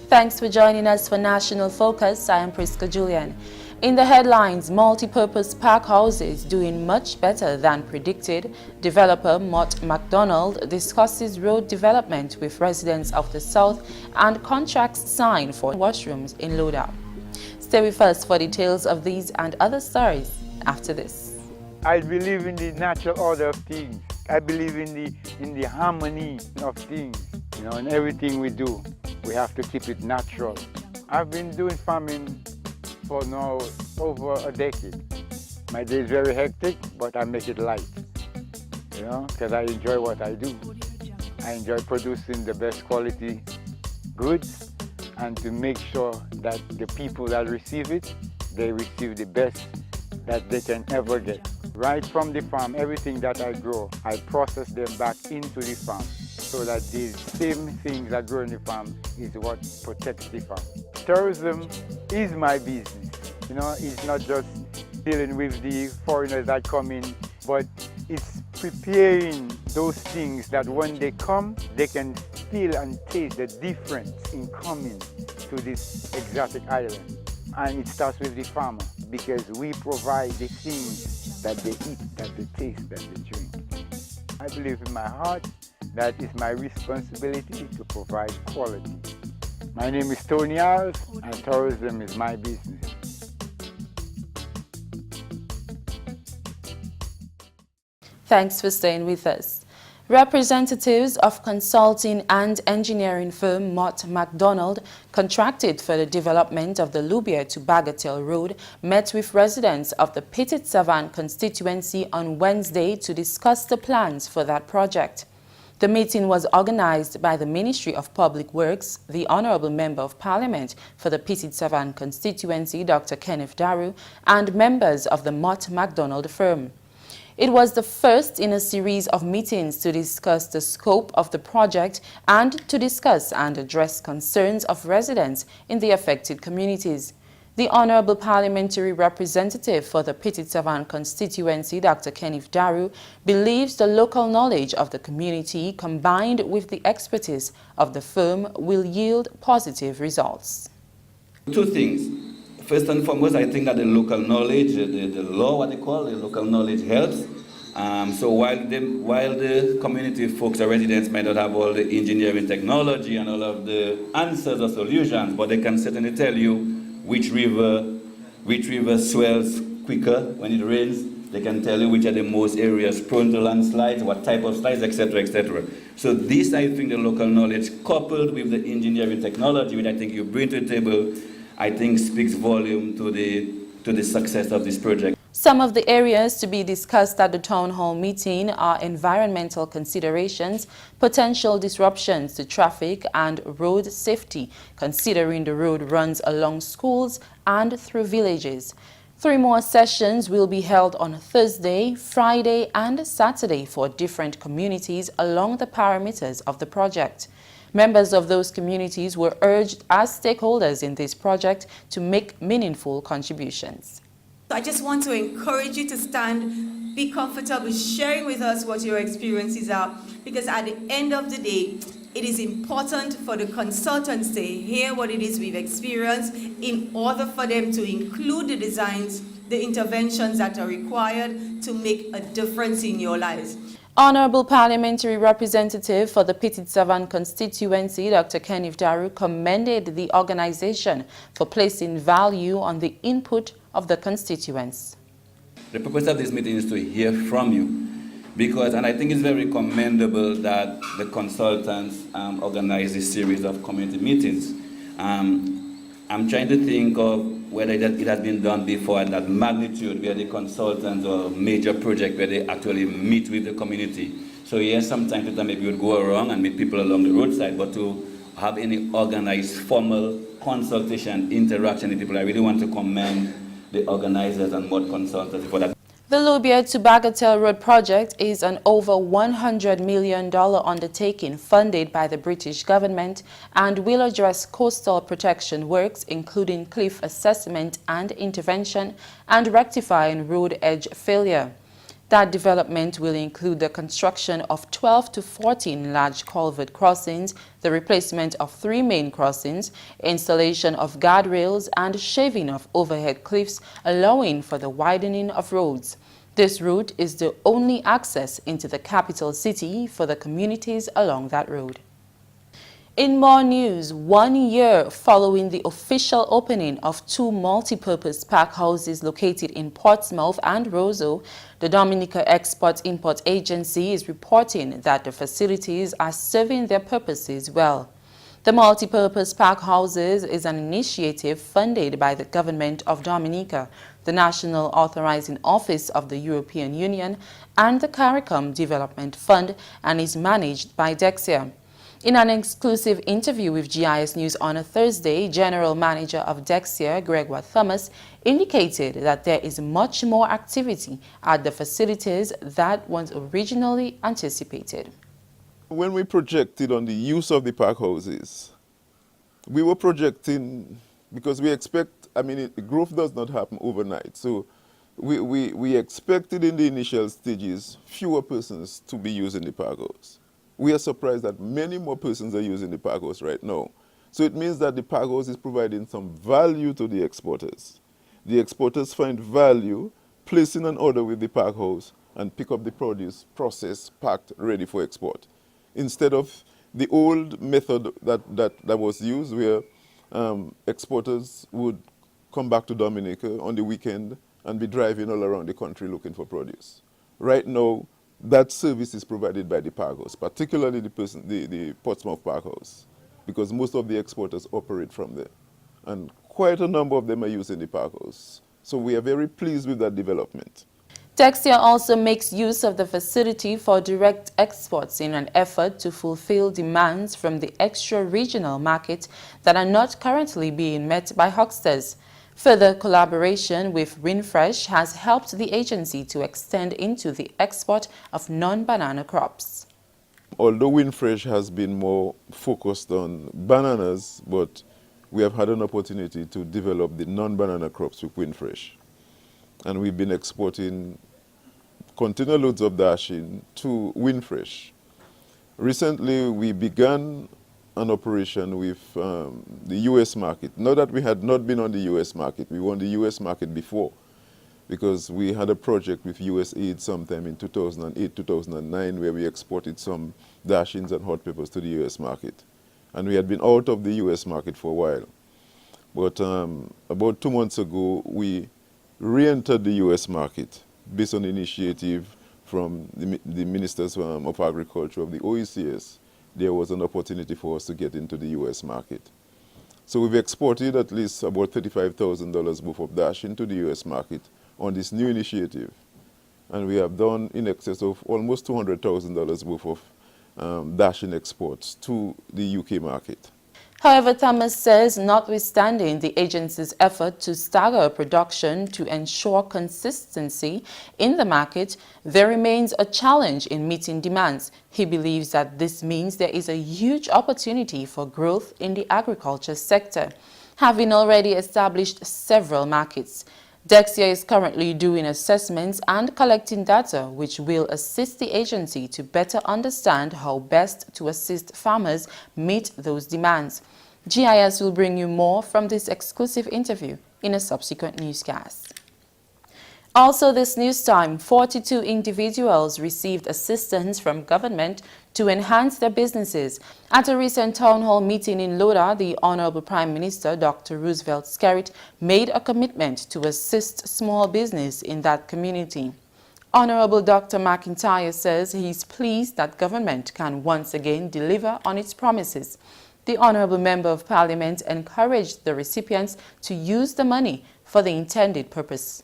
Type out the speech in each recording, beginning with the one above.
Thanks for joining us for National Focus. I am Prisca Julien. In the headlines, multi-purpose park houses doing much better than predicted. Developer Mott Macdonald discusses road development with residents of the South and contracts signed for washrooms in Laudat. Stay with us for details of these and other stories after this. I believe in the natural order of things. I believe in the harmony of things. In everything we do, we have to keep it natural. I've been doing farming for now over a decade. My day is very hectic, but I make it light, because I enjoy what I do. I enjoy producing the best quality goods and to make sure that the people that receive it, they receive the best that they can ever get. Right from the farm, everything that I grow, I process them back into the farm so that the same things that grow in the farm is what protects the farm. Tourism is my business. It's not just dealing with the foreigners that come in, but it's preparing those things that when they come, they can feel and taste the difference in coming to this exotic island. And it starts with the farmer, because we provide the things that they eat, that they taste, that they drink. I believe in my heart that it's my responsibility to provide quality. My name is Tony Alves, and tourism is my business. Thanks for staying with us. Representatives of consulting and engineering firm Mott Macdonald, contracted for the development of the Laudat to Bagatelle Road, met with residents of the Petite Savane constituency on Wednesday to discuss the plans for that project. The meeting was organized by the Ministry of Public Works, the Honorable Member of Parliament for the Petite Savane constituency, Dr. Kenneth Daru, and members of the Mott Macdonald firm. It was the first in a series of meetings to discuss the scope of the project and to discuss and address concerns of residents in the affected communities. The Honorable Parliamentary Representative for the Petite Savane constituency, Dr. Kenneth Daru, believes the local knowledge of the community combined with the expertise of the firm will yield positive results. Two things. First and foremost, I think that the local knowledge, the law, what they call the local knowledge helps. So while the community folks or residents might not have all the engineering technology and all of the answers or solutions, but they can certainly tell you which river swells quicker when it rains. They can tell you which are the most areas prone to landslides, what type of slides, etc., etc. So this, I think, the local knowledge coupled with the engineering technology, which I think you bring to the table, I think speaks volume to the success of this project. Some of the areas to be discussed at the town hall meeting are environmental considerations, potential disruptions to traffic, and road safety, considering the road runs along schools and through villages. 3 more sessions will be held on Thursday, Friday, and Saturday for different communities along the parameters of the project. Members of those communities were urged as stakeholders in this project to make meaningful contributions. I just want to encourage you to stand, be comfortable sharing with us what your experiences are, because at the end of the day, it is important for the consultants to hear what it is we've experienced in order for them to include the designs, the interventions that are required to make a difference in your lives. Honorable Parliamentary Representative for the Petite Savane constituency, Dr. Kenneth Daru, commended the organization for placing value on the input of the constituents. The purpose of this meeting is to hear from you, and I think it's very commendable that the consultants organize this series of community meetings. I'm trying to think of whether it has been done before at that magnitude, where the consultants or major project where they actually meet with the community. So yes, sometimes to time maybe we would go around and meet people along the roadside, but to have any organized formal consultation, interaction with people, I really want to commend the organizers and Mott consultants for that. The Laudat to Bagatelle Road project is an over $100 million undertaking funded by the British government and will address coastal protection works, including cliff assessment and intervention, and rectifying road edge failure. That development will include the construction of 12 to 14 large culvert crossings, the replacement of 3 main crossings, installation of guardrails, and shaving of overhead cliffs, allowing for the widening of roads. This route is the only access into the capital city for the communities along that road. In more news, 1 year following the official opening of 2 multi-purpose pack houses located in Portsmouth and Roseau, the Dominica Export-Import Agency is reporting that the facilities are serving their purposes well. The multi-purpose pack houses is an initiative funded by the government of Dominica, the National Authorizing Office of the European Union, and the CARICOM Development Fund, and is managed by Dexia. In an exclusive interview with GIS News on a Thursday, General Manager of Dexia, Gregoire Thomas, indicated that there is much more activity at the facilities than was originally anticipated. When we projected on the use of the park houses, we were projecting, because we expect, growth does not happen overnight. So we expected in the initial stages fewer persons to be using the park house. We are surprised that many more persons are using the park house right now. So it means that the park house is providing some value to the exporters. The exporters find value placing an order with the park house and pick up the produce processed, packed, ready for export. Instead of the old method that was used where exporters would come back to Dominica on the weekend and be driving all around the country looking for produce. Right now, that service is provided by the park house, particularly the Portsmouth Park House, because most of the exporters operate from there. And quite a number of them are using the park house. So we are very pleased with that development. Dexia also makes use of the facility for direct exports in an effort to fulfill demands from the extra-regional market that are not currently being met by hucksters. Further collaboration with Winfresh has helped the agency to extend into the export of non-banana crops. Although Winfresh has been more focused on bananas, but we have had an opportunity to develop the non-banana crops with Winfresh. And we've been exporting container loads of dashing to Winfresh. Recently, we began an operation with the U.S. market. Not that we had not been on the U.S. market. We were on the U.S. market before because we had a project with USAID sometime in 2008, 2009 where we exported some dashings and hot peppers to the U.S. market. And we had been out of the U.S. market for a while. But about 2 months ago, we re-entered the U.S. market based on initiative from the Ministers of Agriculture of the OECS. There was an opportunity for us to get into the U.S. market. So we've exported at least about $35,000 worth of dash into the U.S. market on this new initiative. And we have done in excess of almost $200,000 worth of dashing exports to the UK market. However, Thomas says, notwithstanding the agency's effort to stagger production to ensure consistency in the market, there remains a challenge in meeting demands. He believes that this means there is a huge opportunity for growth in the agriculture sector. Having already established several markets, Dexia is currently doing assessments and collecting data which will assist the agency to better understand how best to assist farmers meet those demands. GIS will bring you more from this exclusive interview in a subsequent newscast. Also this news time, 42 individuals received assistance from government to enhance their businesses. At a recent town hall meeting in Laudat, the Honorable Prime Minister, Dr. Roosevelt Skerrit, made a commitment to assist small business in that community. Honorable Dr. McIntyre says he is pleased that government can once again deliver on its promises. The Honorable Member of Parliament encouraged the recipients to use the money for the intended purpose.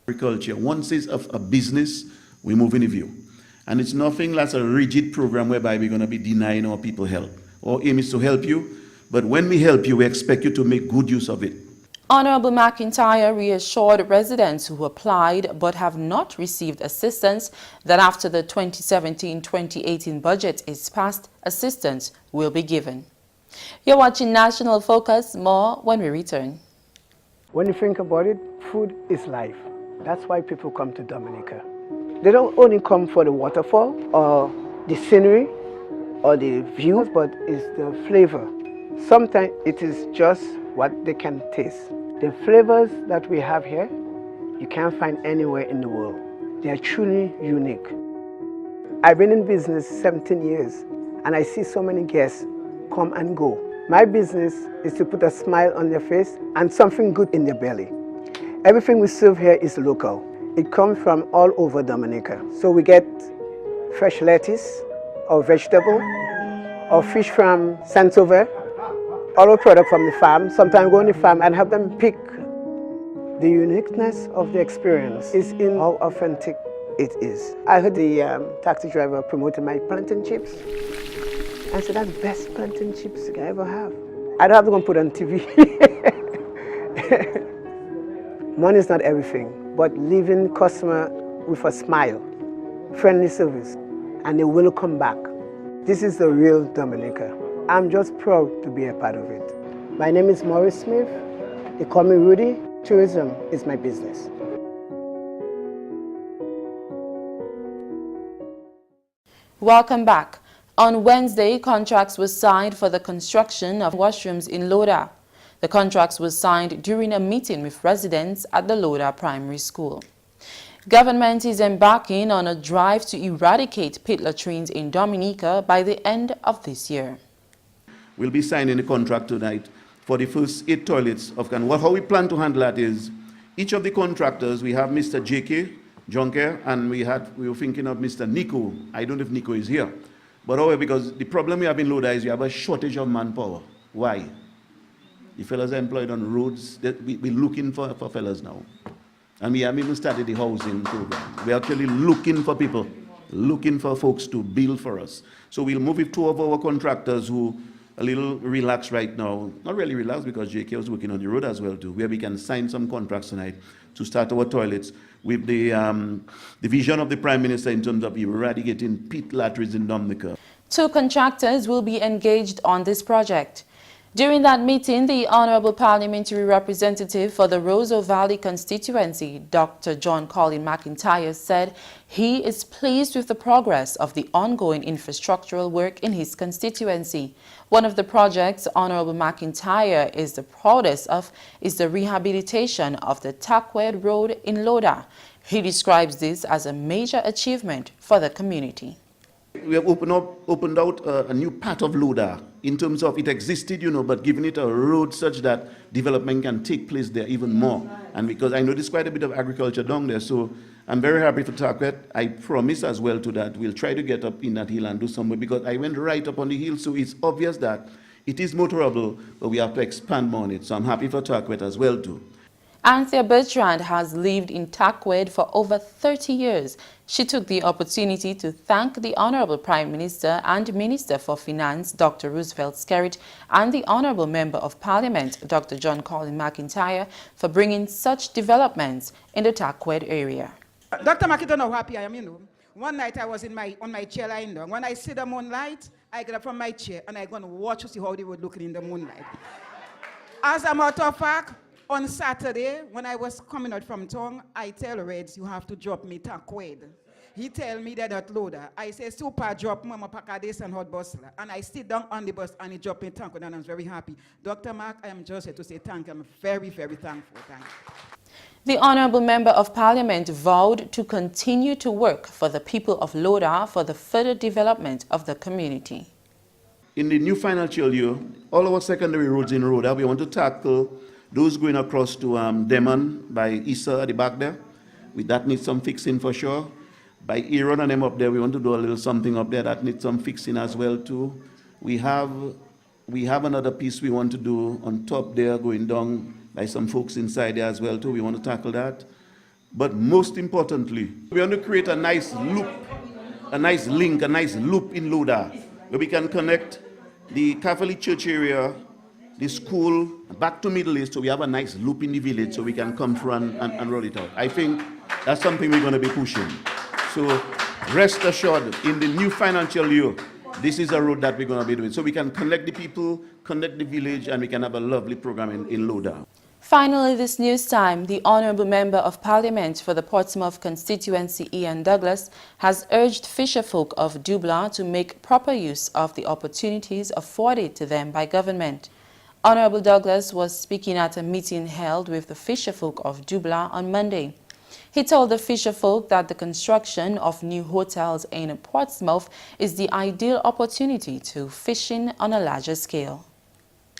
Agriculture, once it's a business, we move in a view. And it's nothing like a rigid program whereby we're going to be denying our people help. Our aim is to help you, but when we help you, we expect you to make good use of it. Honorable McIntyre reassured residents who applied but have not received assistance that after the 2017-2018 budget is passed, assistance will be given. You're watching National Focus. More when we return. When you think about it, food is life. That's why people come to Dominica. They don't only come for the waterfall or the scenery or the views, but it's the flavor. Sometimes it is just what they can taste. The flavors that we have here, you can't find anywhere in the world. They are truly unique. I've been in business 17 years and I see so many guests come and go. My business is to put a smile on their face and something good in their belly. Everything we serve here is local. It comes from all over Dominica. So we get fresh lettuce or vegetable or fish from Saint-Sauveur, all our product from the farm. Sometimes go on the farm and help them pick. The uniqueness of the experience is in how authentic it is. I heard the taxi driver promoting my plantain chips. I said, that's the best plantain chips I ever have. I don't have to go and put on TV. Money is not everything, but leaving customer with a smile, friendly service, and they will come back. This is the real Dominica. I'm just proud to be a part of it. My name is Maurice Smith. They call me Rudy. Tourism is my business. Welcome back. On Wednesday, contracts were signed for the construction of washrooms in Laudat. The contracts were signed during a meeting with residents at the Laudat Primary School. Government is embarking on a drive to eradicate pit latrines in Dominica by the end of this year. We'll be signing a contract tonight for the first 8 toilets of Can. How we plan to handle that is, each of the contractors, we have Mr. J.K. Junker, and we were thinking of Mr. Nico. I don't know if Nico is here. But however, because the problem we have in Laudat is we have a shortage of manpower. Why? The fellas are employed on roads. We're looking for fellas now. And we have even started the housing program. We're actually looking for people, looking for folks to build for us. So we'll move with 2 of our contractors who a little relaxed right now. Not really relaxed because JK was working on the road as well too, where we can sign some contracts tonight to start our toilets with the vision of the Prime Minister in terms of eradicating pit latrines in Dominica. 2 contractors will be engaged on this project. During that meeting, the Honorable Parliamentary Representative for the Roseau Valley constituency, Dr. John Colin McIntyre, said he is pleased with the progress of the ongoing infrastructural work in his constituency. One of the projects Honorable McIntyre is the proudest of is the rehabilitation of the Tackwed Road in Laudat. He describes this as a major achievement for the community. We have opened out a new part of Laudat in terms of it existed, but giving it a road such that development can take place there even more. And because I know there's quite a bit of agriculture down there, so I'm very happy for Tackwed. I promise as well to that we'll try to get up in that hill and do somewhere, because I went right up on the hill, so it's obvious that it is motorable, but we have to expand more on it. So I'm happy for Tackwed as well too. Anthea Bertrand has lived in Tackwed for over 30 years. She took the opportunity to thank the Honorable Prime Minister and Minister for Finance, Dr. Roosevelt Skerrit, and the Honorable Member of Parliament, Dr. John Colin McIntyre, for bringing such developments in the Tackwed area. Dr. McIntyre, how happy I am, One night I was on my chair lying down. When I see the moonlight, I get up from my chair and I go and watch to see how they were looking in the moonlight. As a matter of fact, on Saturday, when I was coming out from town, I tell Reds, you have to drop me Tackwed. He tell me that at Laudat. I say, super drop Mama Pakades and hot bus. And I sit down on the bus and he dropped me Tackwed, and I'm very happy. Dr. Mark, I am just here to say thank you. I'm very, very thankful. Thank you. The Honourable Member of Parliament vowed to continue to work for the people of Laudat for the further development of the community. In the new financial year, all our secondary roads in Laudat, we want to tackle those going across to Demon by Issa at the back there. That needs some fixing for sure. By Aaron and them up there, we want to do a little something up there that needs some fixing as well too. We have another piece we want to do on top there, going down by some folks inside there as well too. We want to tackle that. But most importantly, we want to create a nice loop, a nice link, a nice loop in Laudat, where we can connect the Catholic Church area, the school, back to Middle East, so we have a nice loop in the village so we can come through and roll it out. I think that's something we're going to be pushing. So rest assured, in the new financial year, this is a road that we're going to be doing. So we can connect the people, connect the village, and we can have a lovely program in Laudat. Finally, this news time, the Honourable Member of Parliament for the Portsmouth constituency, Ian Douglas, has urged fisherfolk of Dubla to make proper use of the opportunities afforded to them by government. Honourable Douglas was speaking at a meeting held with the fisherfolk of Dubla on Monday. He told the fisherfolk that the construction of new hotels in Portsmouth is the ideal opportunity to fishing on a larger scale.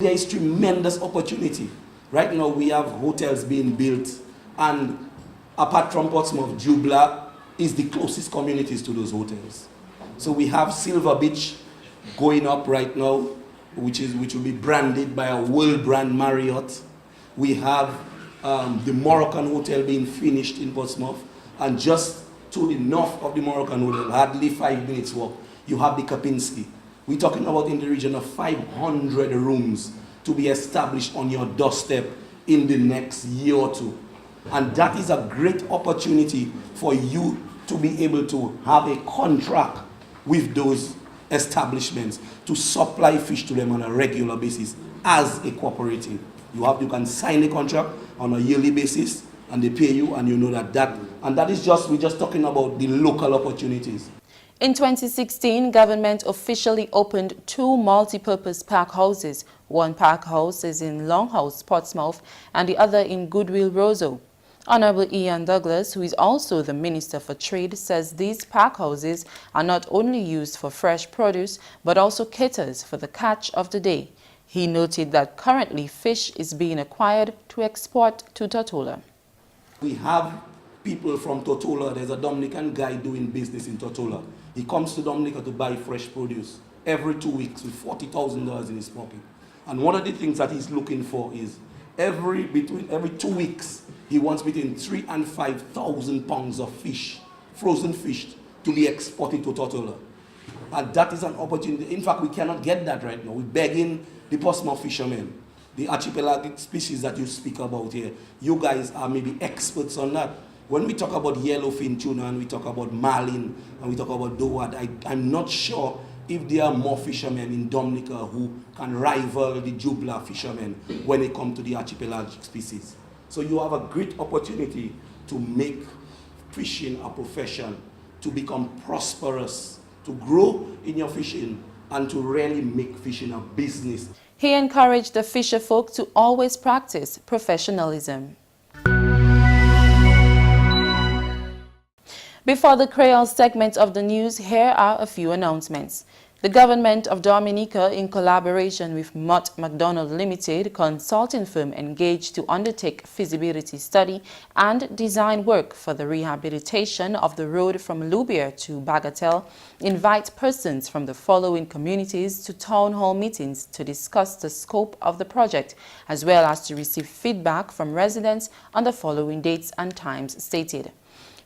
There is tremendous opportunity. Right now we have hotels being built, and apart from Portsmouth, Dubla is the closest communities to those hotels. So we have Silver Beach going up right now, which will be branded by a world brand Marriott. We have the Moroccan Hotel being finished in Portsmouth, and just to the north of the Moroccan Hotel, hardly 5 minutes walk, you have the Kapinski. We're talking about in the region of 500 rooms to be established on your doorstep in the next year or two. And that is a great opportunity for you to be able to have a contract with those establishments to supply fish to them on a regular basis as a cooperative. You can sign a contract on a yearly basis and they pay you, and you know we're just talking about the local opportunities. In 2016, government officially opened 2 multi-purpose park houses. One park house is in Longhouse, Portsmouth, and the other in Goodwill, Roseau. Honourable Ian Douglas, who is also the Minister for Trade, says these park houses are not only used for fresh produce, but also caters for the catch of the day. He noted that currently fish is being acquired to export to Tortola. We have people from Tortola. There's a Dominican guy doing business in Tortola. He comes to Dominica to buy fresh produce every 2 weeks with $40,000 in his pocket. And one of the things that he's looking for is every 2 weeks, he wants between 3,000 and 5,000 pounds of fish, frozen fish, to be exported to Tortola. And that is an opportunity. In fact, we cannot get that right now. We're begging the Portsmouth fishermen, the archipelagic species that you speak about here. You guys are maybe experts on that. When we talk about yellowfin tuna and we talk about marlin and we talk about Laudat, I'm not sure if there are more fishermen in Dominica who can rival the Dubla fishermen when it comes to the archipelagic species. So you have a great opportunity to make fishing a profession, to become prosperous, to grow in your fishing, and to really make fishing a business. He encouraged the fisherfolk to always practice professionalism. Before the Creole segment of the news, here are a few announcements. The government of Dominica, in collaboration with Mott Macdonald Limited, consulting firm engaged to undertake feasibility study and design work for the rehabilitation of the road from Loubier to Bagatelle, invite persons from the following communities to town hall meetings to discuss the scope of the project, as well as to receive feedback from residents on the following dates and times stated.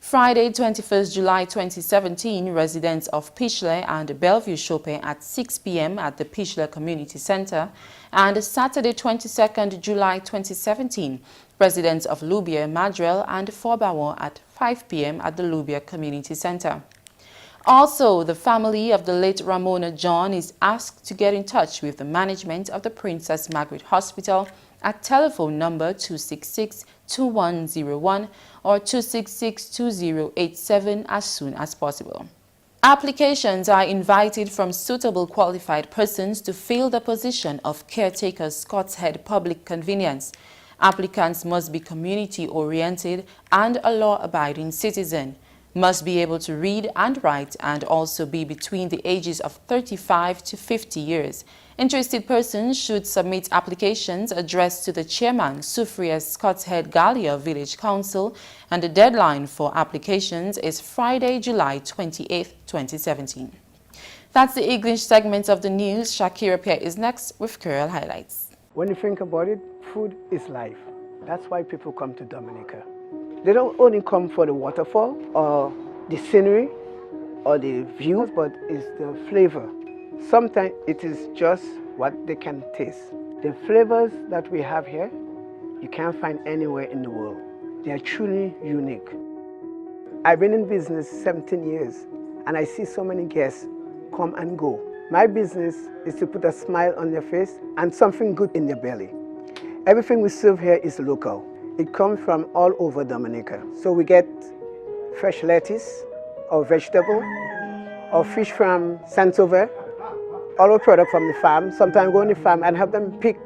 Friday, 21st July 2017, residents of Pichle and Bellevue Chopin at 6 p.m. at the Pichle Community Center, and Saturday, 22nd July 2017, residents of Loubier, Madrel and Forbawon at 5 p.m. at the Loubier Community Center. Also, the family of the late Ramona John is asked to get in touch with the management of the Princess Margaret Hospital at telephone number 266-2101 or 266-2087 as soon as possible. Applications are invited from suitable qualified persons to fill the position of caretaker Scots Head Public Convenience. Applicants must be community-oriented and a law-abiding citizen, must be able to read and write, and also be between the ages of 35 to 50 years. Interested persons should submit applications addressed to the chairman, Sufrias Scots Head Gallia Village Council, and the deadline for applications is Friday, July 28, 2017. That's the English segment of the news. Shaakira Pierre is next with Creole highlights. When you think about it, food is life. That's why people come to Dominica. They don't only come for the waterfall or the scenery or the views, but it's the flavor. Sometimes it is just what they can taste. The flavors that we have here, you can't find anywhere in the world. They are truly unique. I've been in business 17 years, and I see so many guests come and go. My business is to put a smile on their face and something good in their belly. Everything we serve here is local. It comes from all over Dominica. So we get fresh lettuce or vegetable or fish from Saint-Sauveur, all our product from the farm. Sometimes go on the farm and have them pick.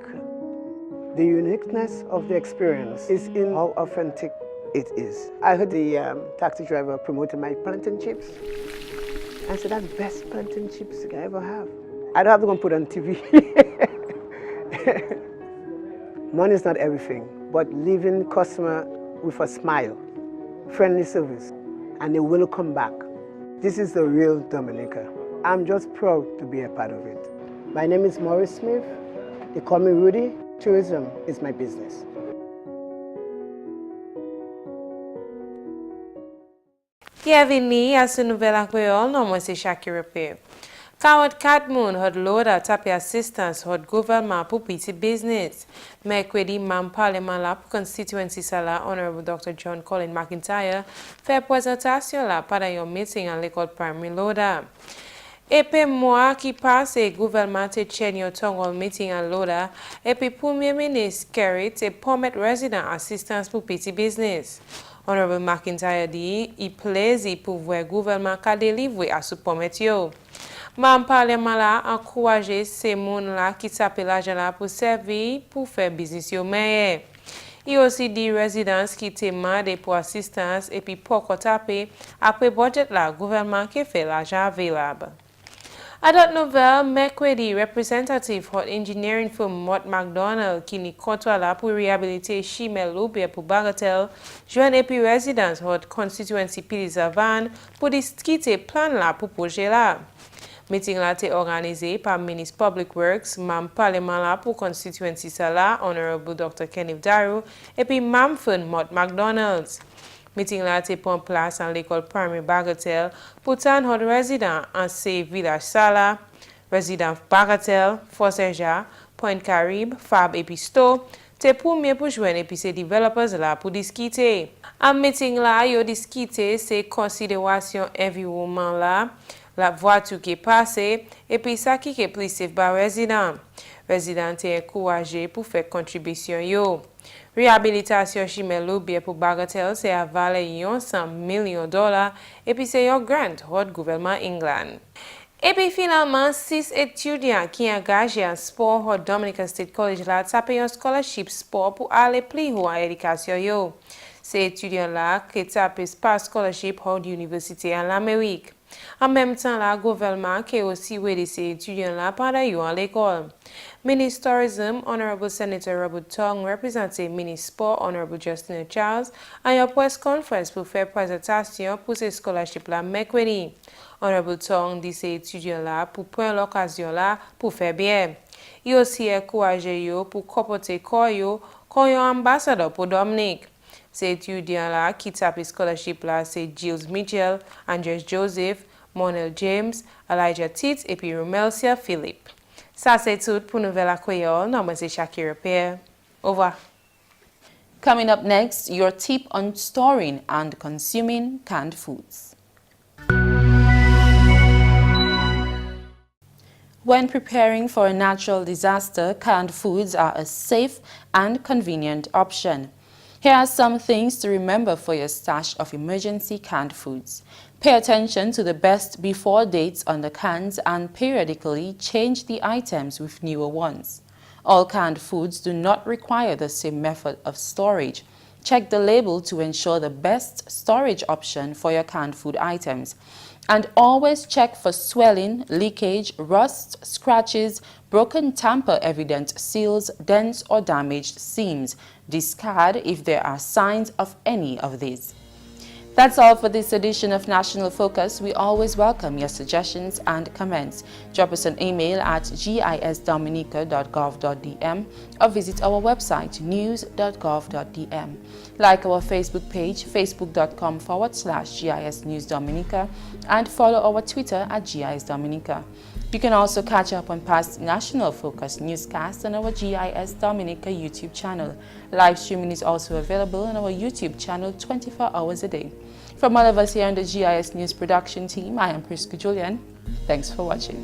The uniqueness of the experience is in how authentic it is. I heard the taxi driver promoting my plantain chips. I said, that's the best plantain chips I ever have. I don't have to go and put it on TV. Money is not everything, but leaving customer with a smile, friendly service, and they will come back. This is the real Dominica. I'm just proud to be a part of it. My name is Maurice Smith. They call me Rudy. Tourism is my business. Bienvenue à ce nouvel Creole, non, moi c'est Shaakira Pierre. 44 moun had Laudat tapé assistance had gouvernement pour petit business. Mercredi, mam parlement la pour constituency sala Honorable Dr. John Colin McIntyre fait présentation là pendant un meeting à l'école primaire Laudat. Et puis moi qui passe, gouvernement te tient un tongue meeting à Laudat et puis premier ministre Kerry te permet résident assistance pour petit business. Honorable McIntyre dit, il plaisir pour voir gouvernement qu'a délivré à ce permet yo. Mam parlement là encourager ces moun là qui s'appelle l'argent là pour servir pour faire business yo meilleur. Il aussi dit résidents qui te demandent pour assistance et puis pour taper après budget là gouvernement qui fait l'argent available. À d'autres nouvelles, mercredi, représentatif hot engineering firm Mott Macdonald qui n'y contrôle là pour réhabiliter Chimel Loubier pour Bagatelle, joint et puis résidents hot constituency Pilisavan pour discuter plan là pour projet là. Meeting là été organisé par ministre Public Works, mam parlement là pour constituency sala, Honorable Dr. Kenneth Darrow, et puis mam firm Mott Macdonald. Meeting là été pris en place en l'école primaire Bagatelle pour tant hot résidents en ces villages sala, résidents Bagatelle, Fosserja, Point Caribe, Fab et puis Sto, te premier pour joindre et puis ces développeurs là pour discuter. En meeting là, yo discuter ces considérations environnement là, la voiture qui est passée et puis ça qui est plus safe par résident. Résident est encouragé pour faire contribution yo. Réhabilitation Chimel Loubier pour Bagatelle c'est à valeur $100 millions et puis c'est un grant du gouvernement England. Et puis finalement, 6 étudiants qui engagés en sport au Dominica State College là tapé un scholarship sport pour aller plus haut en éducation yo. Ces étudiants là qui tapé par scholarship à l'université en Amérique. En même temps, le gouvernement qui aussi aidé ces étudiants-là pendant qu'ils sont à l'école. Ministre Tourism, Honorable Senator Robert Tong, représenté Ministre Sport, Honorable Justin Charles, a une press conference pour faire présentation pour ces scholarships-là mercredi. Honorable Tong dit ces étudiants-là pour prendre l'occasion-là pour faire bien. Il aussi encouragé pour comporter comme un ambassadeur pour Dominique. Ces étudiants-là qui tapent scholarship-là, c'est Gilles Mitchell, Andres Joseph, Monel James, Elijah Titz et puis Romelcia Philippe. Ça, c'est tout pour Nouvelle Creole. Non, moi, c'est Shaakira Pierre. Au revoir. Coming up next, your tip on storing and consuming canned foods. When preparing for a natural disaster, canned foods are a safe and convenient option. Here are some things to remember for your stash of emergency canned foods. Pay attention to the best before dates on the cans and periodically change the items with newer ones. All canned foods do not require the same method of storage. Check the label to ensure the best storage option for your canned food items. And always check for swelling, leakage, rust, scratches, broken tamper-evident seals, dents, or damaged seams. Discard if there are signs of any of these. That's all for this edition of National Focus. We always welcome your suggestions and comments. Drop us an email at gisdominica.gov.dm or visit our website news.gov.dm. Like our Facebook page, facebook.com/GIS News Dominica, and follow our Twitter at GIS Dominica. You can also catch up on past National Focus newscasts on our GIS Dominica YouTube channel. Live streaming is also available on our YouTube channel 24 hours a day. From all of us here on the GIS News production team, I am Prisca Julien. Thanks for watching.